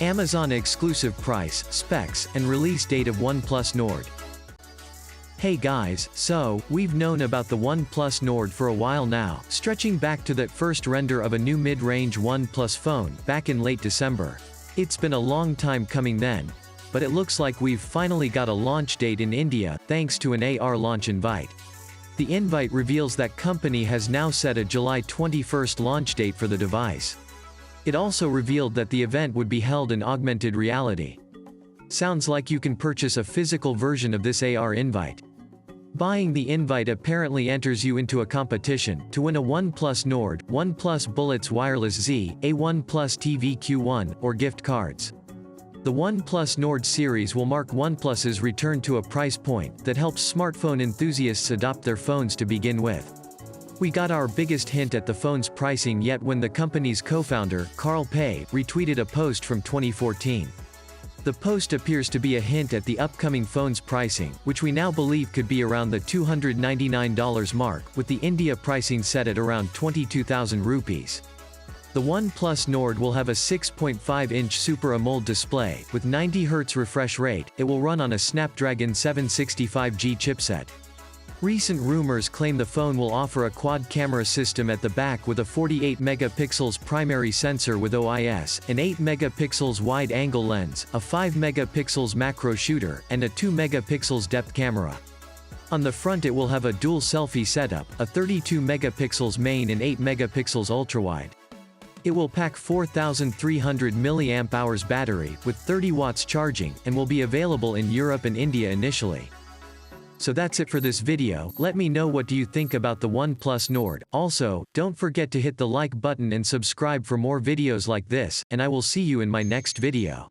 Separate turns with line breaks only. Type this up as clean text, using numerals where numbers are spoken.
Amazon exclusive price, specs, and release date of OnePlus Nord. Hey guys, so, we've known about the OnePlus Nord for a while now, stretching back to that first render of a new mid-range OnePlus phone, back in late December. It's been a long time coming then, but it looks like we've finally got a launch date in India, thanks to an AR launch invite. The invite reveals that company has now set a July 21st launch date for the device. It also revealed that the event would be held in augmented reality. Sounds like you can purchase a physical version of this AR invite. Buying the invite apparently enters you into a competition to win a OnePlus Nord, OnePlus Bullets Wireless Z, a OnePlus TV Q1, or gift cards. The OnePlus Nord series will mark OnePlus's return to a price point that helps smartphone enthusiasts adopt their phones to begin with. We got our biggest hint at the phone's pricing yet when the company's co-founder, Carl Pei, retweeted a post from 2014. The post appears to be a hint at the upcoming phone's pricing, which we now believe could be around the $299 mark, with the India pricing set at around 22,000 rupees. The OnePlus Nord will have a 6.5-inch Super AMOLED display, with 90 Hz refresh rate. It will run on a Snapdragon 765G chipset. Recent rumors claim the phone will offer a quad camera system at the back with a 48 megapixels primary sensor with OIS, an 8 megapixels wide-angle lens, a 5 megapixels macro shooter, and a 2 megapixels depth camera. On the front it will have a dual selfie setup, a 32 megapixels main and 8 megapixels ultrawide. It will pack 4,300 mAh battery, with 30 watts charging, and will be available in Europe and India initially. So that's it for this video. Let me know what do you think about the OnePlus Nord. Also, don't forget to hit the like button and subscribe for more videos like this, and I will see you in my next video.